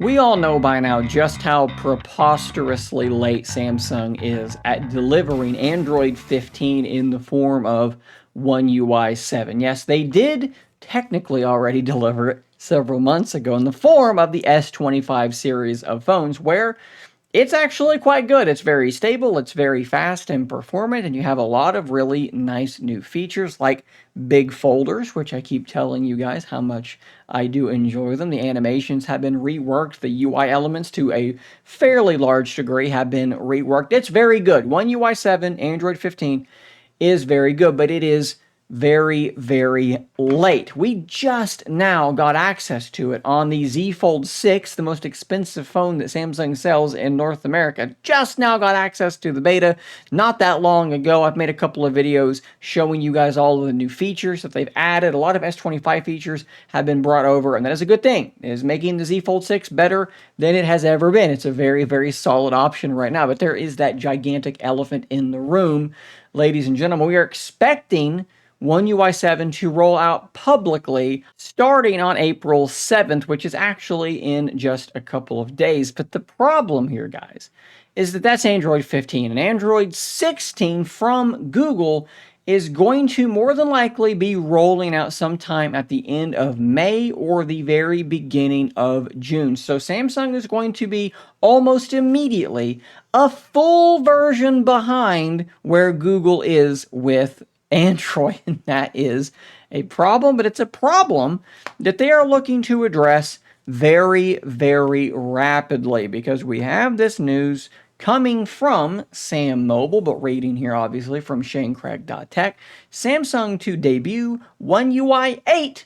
We all know by now just how preposterously late Samsung is at delivering Android 15 in the form of One UI 7. Yes, they did technically already deliver it several months ago in the form of the S25 series of phones, where it's actually quite good. It's very stable, it's very fast and performant, and you have a lot of really nice new features like big folders, which I keep telling you guys how much I do enjoy them. The animations have been reworked. The UI elements, to a fairly large degree, have been reworked. It's very good. One UI 7, Android 15 is very good, but it is very, very late. We just now got access to it on the Z Fold 6, the most expensive phone that Samsung sells in North America. Just now got access to the beta not that long ago. I've made a couple of videos showing you guys all of the new features that they've added. A lot of S25 features have been brought over, and that is a good thing. It is making the Z Fold 6 better than it has ever been. It's a very, very solid option right now, but there is that gigantic elephant in the room. Ladies and gentlemen, we are expecting One UI 7 to roll out publicly starting on April 7th, which is actually in just a couple of days. But the problem here, guys, is that that's Android 15. And Android 16 from Google is going to more than likely be rolling out sometime at the end of May or the very beginning of June. So Samsung is going to be almost immediately a full version behind where Google is with Android, and that is a problem, but it's a problem that they are looking to address very, very rapidly, because we have this news coming from Sam Mobile, but reading here obviously from ShaneCraig.tech. Samsung to debut One UI 8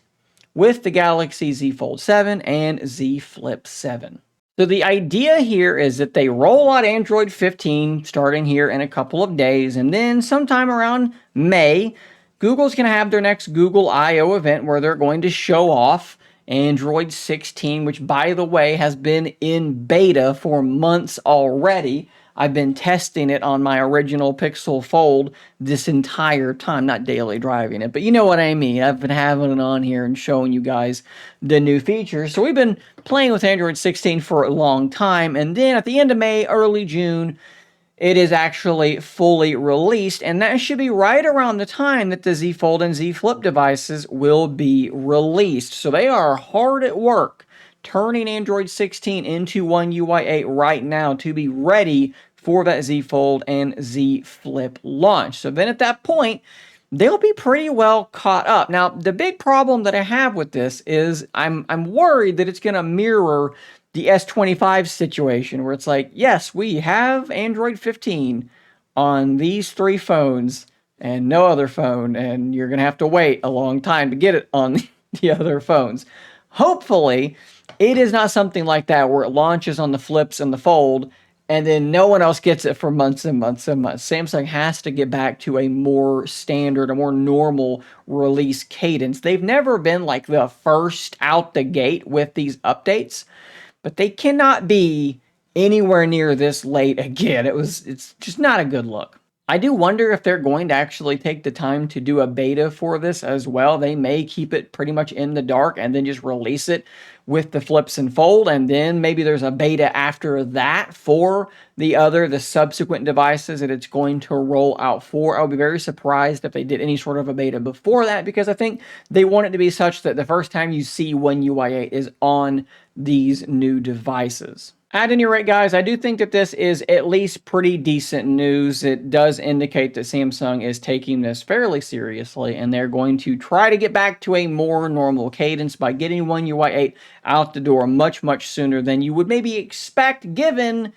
with the Galaxy Z Fold 7 and Z Flip 7. So the idea here is that they roll out Android 15 starting here in a couple of days, and then sometime around May, Google's going to have their next Google I/O event where they're going to show off Android 16, which, by the way, has been in beta for months already. I've been testing it on my original Pixel Fold this entire time, not daily driving it, but you know what I mean. I've been having it on here and showing you guys the new features. So we've been playing with Android 16 for a long time, and then at the end of May, early June, it is actually fully released, and that should be right around the time that the Z Fold and Z Flip devices will be released. So they are hard at work turning Android 16 into One UI 8 right now to be ready for that Z Fold and Z Flip launch. So then at that point, they'll be pretty well caught up. Now, the big problem that I have with this is I'm worried that it's going to mirror the S25 situation, where it's like, yes, we have Android 15 on these three phones and no other phone, and you're going to have to wait a long time to get it on the other phones. Hopefully, it is not something like that where it launches on the Flips and the Fold, and then no one else gets it for months and months and months. Samsung has to get back to a more standard, a more normal release cadence. They've never been like the first out the gate with these updates, but they cannot be anywhere near this late again. It's just not a good look. I do wonder if they're going to actually take the time to do a beta for this as well. They may keep it pretty much in the dark and then just release it with the Flips and Fold, and then maybe there's a beta after that for the subsequent devices that it's going to roll out for. I would be very surprised if they did any sort of a beta before that, because I think they want it to be such that the first time you see One UI 8 is on these new devices. At any rate, guys, I do think that this is at least pretty decent news. It does indicate that Samsung is taking this fairly seriously, and they're going to try to get back to a more normal cadence by getting One UI 8 out the door much, much sooner than you would maybe expect, given,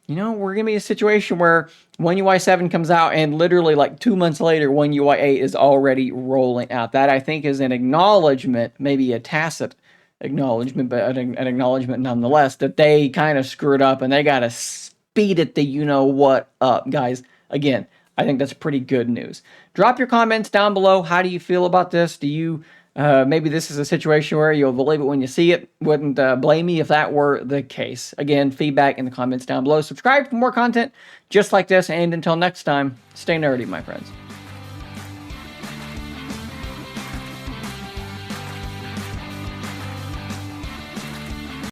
we're going to be in a situation where One UI 7 comes out and literally like 2 months later, One UI 8 is already rolling out. That, I think, is an acknowledgement, maybe a tacit acknowledgement, but an acknowledgement nonetheless, that they kind of screwed up and they got to speed it the you-know-what up, guys. Again, I think that's pretty good news. Drop your comments down below. How do you feel about this? Do you, maybe this is a situation where you'll believe it when you see it? Wouldn't blame me if that were the case. Again, feedback in the comments down below. Subscribe for more content just like this, and until next time, stay nerdy, my friends.